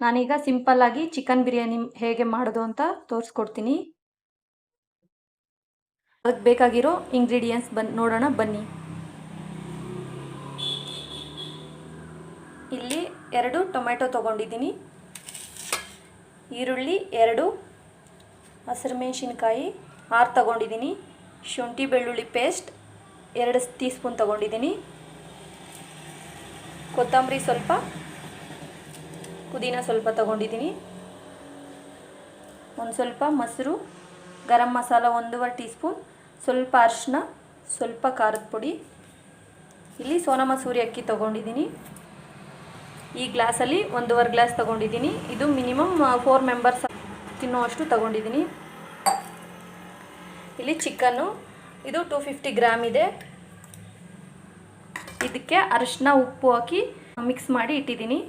ನಾನೀಗ ಸಿಂಪಲ್ಲಾಗಿ ಚಿಕನ್ ಬಿರಿಯಾನಿ ಹೇಗೆ ಮಾಡೋದು ಅಂತ ತೋರಿಸ್ಕೊಡ್ತೀನಿ. ಅದಕ್ಕೆ ಬೇಕಾಗಿರೋ ಇಂಗ್ರೀಡಿಯೆಂಟ್ಸ್ ನೋಡೋಣ ಬನ್ನಿ. ಇಲ್ಲಿ 2 ಟೊಮೆಟೊ ತೊಗೊಂಡಿದ್ದೀನಿ, ಈರುಳ್ಳಿ 2, ಹಸಿರು ಮೆಣಸಿನ್ಕಾಯಿ 6 ತೊಗೊಂಡಿದ್ದೀನಿ, ಶುಂಠಿ ಬೆಳ್ಳುಳ್ಳಿ ಪೇಸ್ಟ್ 2 ಟೀ ಸ್ಪೂನ್ ತೊಗೊಂಡಿದ್ದೀನಿ, ಕೊತ್ತಂಬರಿ ಸ್ವಲ್ಪ, ಪುದೀನ ಸ್ವಲ್ಪ ತೊಗೊಂಡಿದ್ದೀನಿ, ಒಂದು ಸ್ವಲ್ಪ ಮೊಸರು, ಗರಂ ಮಸಾಲ 1.5 ಟೀ ಸ್ಪೂನ್, ಸ್ವಲ್ಪ ಅರಿಶಿನ, ಸ್ವಲ್ಪ ಖಾರದ ಪುಡಿ. ಇಲ್ಲಿ ಸೋನಾ ಮಸೂರಿ ಅಕ್ಕಿ ತೊಗೊಂಡಿದ್ದೀನಿ, ಈ ಗ್ಲಾಸಲ್ಲಿ 1.5 ಗ್ಲಾಸ್ ತೊಗೊಂಡಿದ್ದೀನಿ. ಇದು ಮಿನಿಮಮ್ 4 ಮೆಂಬರ್ಸ್ ತಿನ್ನೋಷ್ಟು ತೊಗೊಂಡಿದ್ದೀನಿ. ಇಲ್ಲಿ ಚಿಕನ್ನು ಇದು 250 ಗ್ರಾಮ್ ಇದೆ. ಇದಕ್ಕೆ ಅರಿಶಿನ ಉಪ್ಪು ಹಾಕಿ ಮಿಕ್ಸ್ ಮಾಡಿ ಇಟ್ಟಿದ್ದೀನಿ.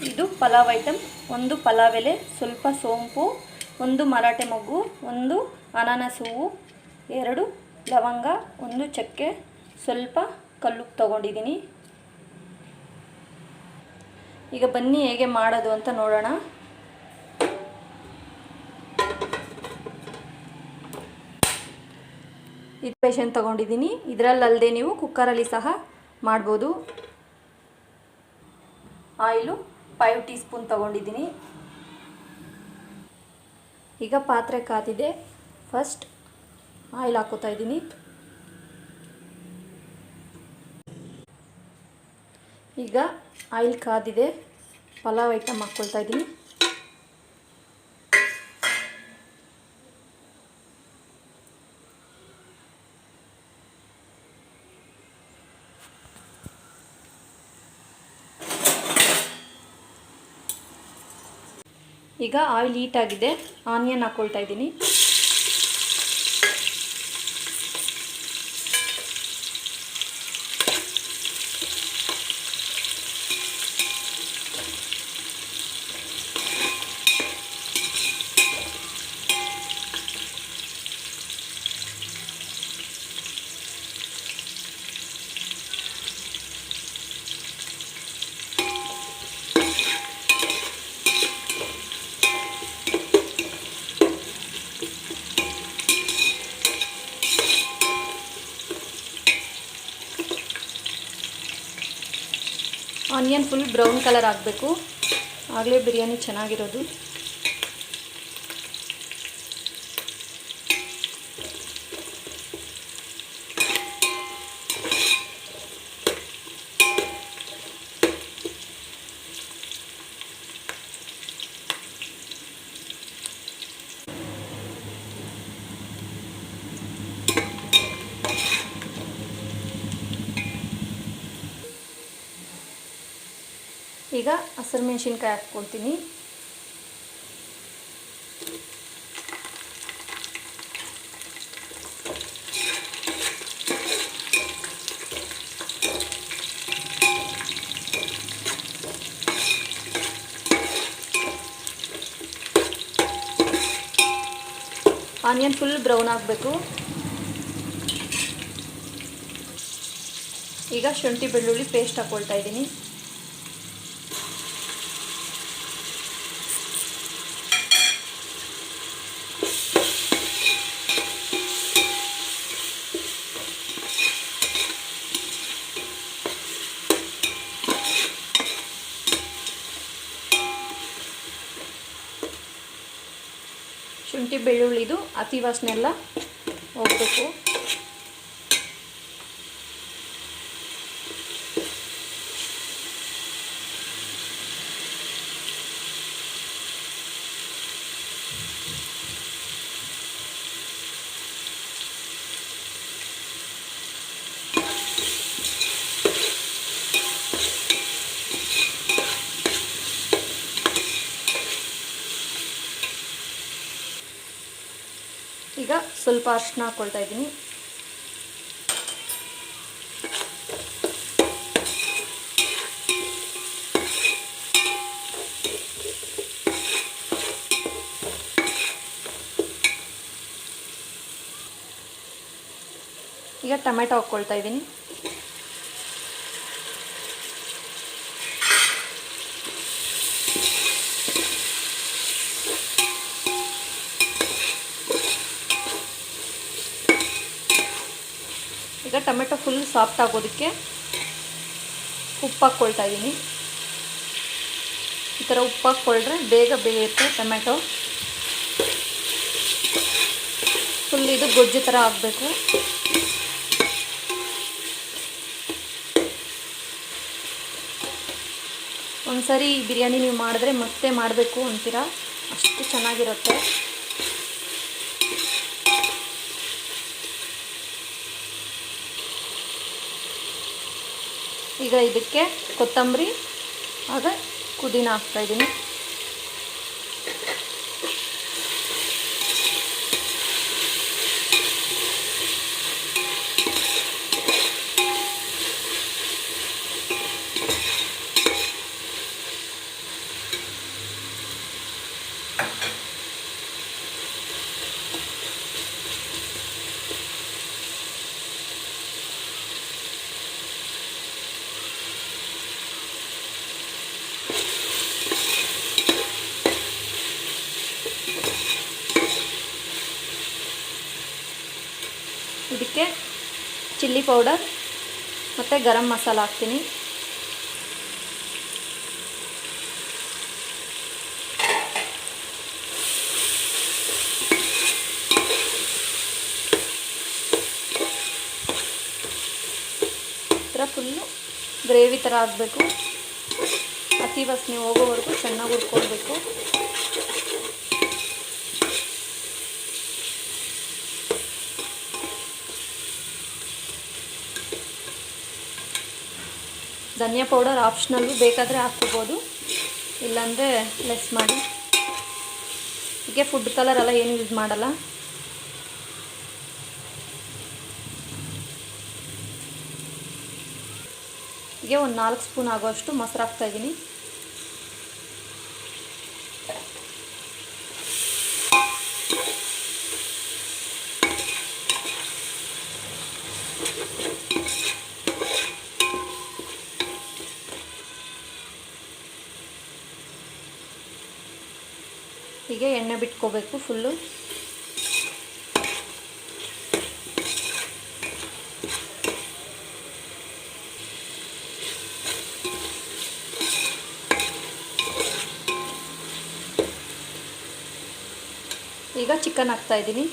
ಇದು ಪಲಾವ್ ಐಟಮ್, 1 ಪಲಾವ್ ಎಲೆ, ಸ್ವಲ್ಪ ಸೋಂಪು, 1 ಮರಾಠೆ ಮೊಗ್ಗು, 1 ಅನಾನಸ್ ಹೂವು, 2 ಲವಂಗ, 1 ಚಕ್ಕೆ, ಸ್ವಲ್ಪ ಕಲ್ಲುಪ್ಪು ತೊಗೊಂಡಿದ್ದೀನಿ. ಈಗ ಬನ್ನಿ ಹೇಗೆ ಮಾಡೋದು ಅಂತ ನೋಡೋಣ. ಇದು ಪೇಷನ್ ತೊಗೊಂಡಿದ್ದೀನಿ, ಇದರಲ್ಲದೆ ನೀವು ಕುಕ್ಕರಲ್ಲಿ ಸಹ ಮಾಡ್ಬೋದು. ಆಯಿಲು 5 ಟೀ ಸ್ಪೂನ್ ತೊಗೊಂಡಿದ್ದೀನಿ. ಈಗ ಪಾತ್ರೆ ಕಾದಿದೆ, ಫಸ್ಟ್ ಆಯಿಲ್ ಹಾಕೋತಾ ಇದ್ದೀನಿ. ಈಗ ಆಯಿಲ್ ಕಾದಿದೆ, ಪಲಾವ್ ಐಟಮ್ ಹಾಕ್ಕೊಳ್ತಾ ಇದ್ದೀನಿ. ಈಗ ಆಯಿಲ್ ಹೀಟ್ ಆಗಿದೆ, ಆನಿಯನ್ ಹಾಕ್ಕೊಳ್ತಾ ಇದ್ದೀನಿ. ಆನಿಯನ್ ಫುಲ್ ಬ್ರೌನ್ ಕಲರ್ ಆಗಬೇಕು, ಆಗಲೇ ಬಿರಿಯಾನಿ ಚೆನ್ನಾಗಿರೋದು. ಈಗ ಹಸಿರು ಮೆಣಸಿನ್ಕಾಯಿ ಹಾಕ್ಕೊಳ್ತೀನಿ. ಆನಿಯನ್ ಫುಲ್ ಬ್ರೌನ್ ಆಗಬೇಕು. ಈಗ ಶುಂಠಿ ಬೆಳ್ಳುಳ್ಳಿ ಪೇಸ್ಟ್ ಹಾಕ್ಕೊಳ್ತಾ ಇದ್ದೀನಿ. ಶುಂಠಿ ಬೆಳ್ಳುಳ್ಳಿದು ಹಸಿ ವಾಸನೆ ಎಲ್ಲ ಹೋಗಬೇಕು. ಈಗ ಸ್ವಲ್ಪ ಅರಿಶಿನ ಹಾಕ್ಕೊಳ್ತಾ ಇದ್ದೀನಿ. ಈಗ ಟೊಮೆಟೊ ಹಾಕ್ಕೊಳ್ತಾ ಇದ್ದೀನಿ. ಟೊಮೆಟೊ ಫುಲ್ ಸಾಫ್ಟ್ ಆಗೋದಕ್ಕೆ ಉಪ್ಪು ಹಾಕ್ಕೊಳ್ತಾ ಇದ್ದೀನಿ. ಈ ಥರ ಉಪ್ಪು ಹಾಕ್ಕೊಳ್ರೆ ಬೇಗ ಬೇಯುತ್ತೆ ಟೊಮೆಟೊ. ಫುಲ್ ಇದು ಗೊಜ್ಜು ಥರ ಆಗಬೇಕು. ಒಂದ್ಸರಿ ಬಿರಿಯಾನಿ ನೀವು ಮಾಡಿದ್ರೆ ಮತ್ತೆ ಮಾಡಬೇಕು ಅಂತೀರಾ, ಅಷ್ಟು ಚೆನ್ನಾಗಿರುತ್ತೆ. ಈಗ ಇದಕ್ಕೆ ಕೊತ್ತಂಬರಿ ಆಗ ಪುದೀನ ಹಾಕ್ತಾಯಿದ್ದೀನಿ. ಇದಕ್ಕೆ ಚಿಲ್ಲಿ ಪೌಡರ್ ಮತ್ತು ಗರಂ ಮಸಾಲ ಹಾಕ್ತೀನಿ. ಈ ಥರ ಫುಲ್ಲು ಗ್ರೇವಿ ಥರ ಆಗಬೇಕು. ಹಸಿ ವಾಸನೆ ಹೋಗೋವರೆಗೂ ಚೆನ್ನಾಗಿ ಹುರ್ಕೊಳ್ಬೇಕು. ಧನಿಯಾ ಪೌಡರ್ ಆಪ್ಷನಲ್ಲು, ಬೇಕಾದರೆ ಹಾಕ್ಕೋಬೋದು, ಇಲ್ಲಾಂದರೆ ಲೆಸ್ ಮಾಡಿ. ಹೀಗೆ ಫುಡ್ ಕಲರ್ ಎಲ್ಲ ಏನು ಯೂಸ್ ಮಾಡಲ್ಲ. ಹೀಗೆ ಒಂದು 4 ಸ್ಪೂನ್ ಆಗೋಷ್ಟು ಮೊಸರು ಹಾಕ್ತಾಯಿದ್ದೀನಿ. ಹೀಗೆ ಎಣ್ಣೆ ಬಿಟ್ಕೋಬೇಕು ಫುಲ್ಲು. ಈಗ ಚಿಕನ್ ಹಾಕ್ತಾಯಿದ್ದೀನಿ.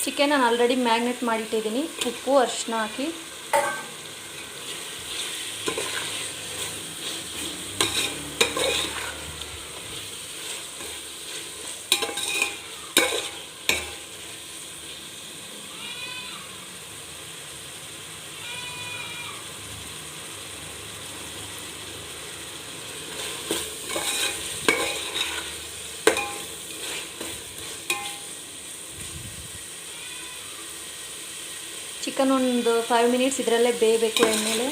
ಚಿಕನ್ ನಾನು ಆಲ್ರೆಡಿ ಮ್ಯಾಗ್ನೇಟ್ ಮಾಡಿಟ್ಟಿದ್ದೀನಿ, ಉಪ್ಪು ಅರಿಶಿನ ಹಾಕಿ. ಚಿಕನ್ ಒಂದು 5 ಮಿನಿಟ್ಸ್ ಇದರಲ್ಲೇ ಬೇಯಬೇಕು ಎಣ್ಣೆಲೆ.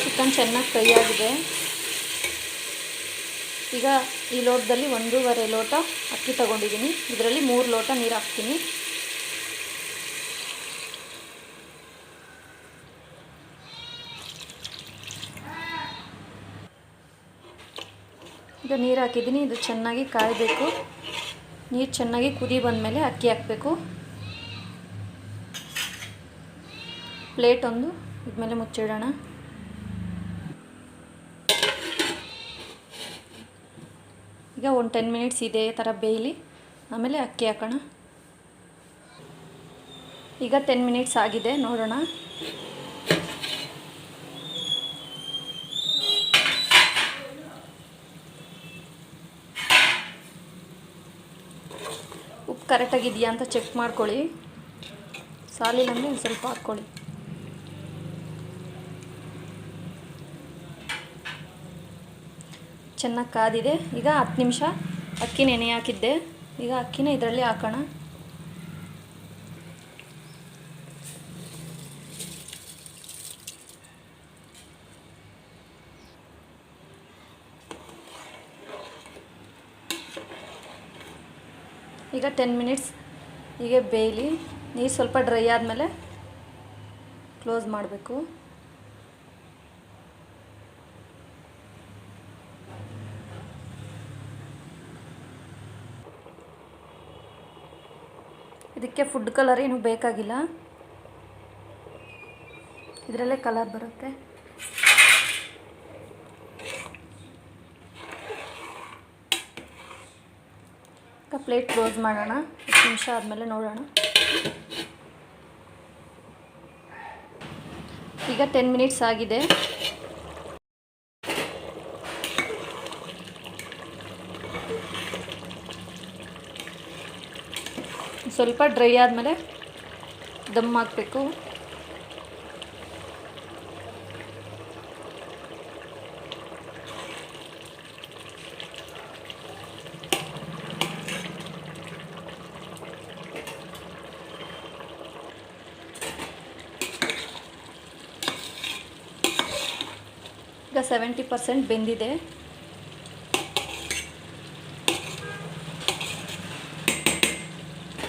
ಚಿಕನ್ ಚೆನ್ನಾಗಿ ಫ್ರೈ ಆಗಿದೆ. ಈಗ ಈ ಲೋಟದಲ್ಲಿ 1.5 ಲೋಟ ಅಕ್ಕಿ ತಗೊಂಡಿದ್ದೀನಿ. ಇದರಲ್ಲಿ 3 ಲೋಟ ನೀರು ಹಾಕ್ತೀನಿ. ಈಗ ನೀರು ಹಾಕಿದ್ದೀನಿ. ಇದು ಚೆನ್ನಾಗಿ ಕಾಯಬೇಕು. ನೀರು ಚೆನ್ನಾಗಿ ಕುದಿ ಬಂದಮೇಲೆ ಅಕ್ಕಿ ಹಾಕಬೇಕು. ಪ್ಲೇಟ್ ಒಂದು ಇದ್ಮೇಲೆ ಮುಚ್ಚಿಡೋಣ. ಈಗ ಒಂದು 10 ಮಿನಿಟ್ಸ್ ಇದೇ ಥರ ಬೇಯಲಿ, ಆಮೇಲೆ ಅಕ್ಕಿ ಹಾಕೋಣ. ಈಗ 10 ಮಿನಿಟ್ಸ್ ಆಗಿದೆ, ನೋಡೋಣ. ಉಪ್ಪು ಕರೆಕ್ಟಾಗಿದೆಯಾ ಅಂತ ಚೆಕ್ ಮಾಡ್ಕೊಳ್ಳಿ. ಸಾಲಿಲ್ಲ ಅಂದರೆ ಒಂದು ಸ್ವಲ್ಪ ಹಾಕ್ಕೊಳ್ಳಿ. ಚೆನ್ನಾಗಿ ಕಾದಿದೆ. ಈಗ 10 ನಿಮಿಷ ಅಕ್ಕಿ ನೆನೆ ಹಾಕಿದ್ದೆ. ಈಗ ಅಕ್ಕಿನ ಇದರಲ್ಲಿ ಹಾಕೋಣ. ಈಗ 10 ಮಿನಿಟ್ಸ್ ಹೀಗೆ ಬೇಯಲಿ. ನೀರು ಸ್ವಲ್ಪ ಡ್ರೈ ಆದಮೇಲೆ ಕ್ಲೋಸ್ ಮಾಡಬೇಕು. ಇದಕ್ಕೆ ಫುಡ್ ಕಲರ್ ಏನೂ ಬೇಕಾಗಿಲ್ಲ, ಇದರಲ್ಲೇ ಕಲರ್ ಬರುತ್ತೆ. ಈಗ ಪ್ಲೇಟ್ ಕ್ಲೋಸ್ ಮಾಡೋಣ. 10 ನಿಮಿಷ ಆದಮೇಲೆ ನೋಡೋಣ. ಈಗ 10 ಮಿನಿಟ್ಸ್ ಆಗಿದೆ. ಸ್ವಲ್ಪ ಡ್ರೈ ಆದಮೇಲೆ ದಮ್ ಹಾಕಬೇಕು. ಈಗ 70% ಬೆಂದಿದೆ.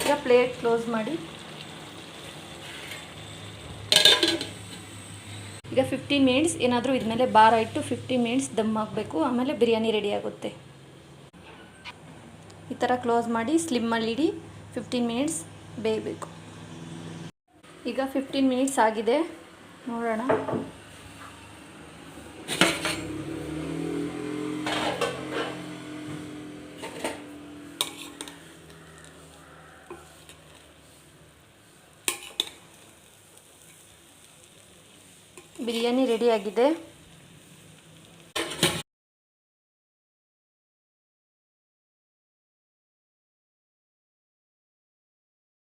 ಈಗ ಪ್ಲೇಟ್ ಕ್ಲೋಸ್ ಮಾಡಿ. ಈಗ 15 ಮಿನಿಟ್ಸ್ ಏನಾದರೂ ಇದ್ಮೇಲೆ ಭಾರ ಇಟ್ಟು 15 ಮಿನಿಟ್ಸ್ ದಮ್ ಹಾಕಬೇಕು. ಆಮೇಲೆ ಬಿರಿಯಾನಿ ರೆಡಿ ಆಗುತ್ತೆ. ಈ ಥರ ಕ್ಲೋಸ್ ಮಾಡಿ ಸ್ಲಿಮ್ಮಲ್ಲಿ ಇಡಿ. 15 ಮಿನಿಟ್ಸ್ ಬೇಯಬೇಕು. ಈಗ 15 ಮಿನಿಟ್ಸ್ ಆಗಿದೆ, ನೋಡೋಣ. ಬಿರಿಯಾನಿ ರೆಡಿಯಾಗಿದೆ.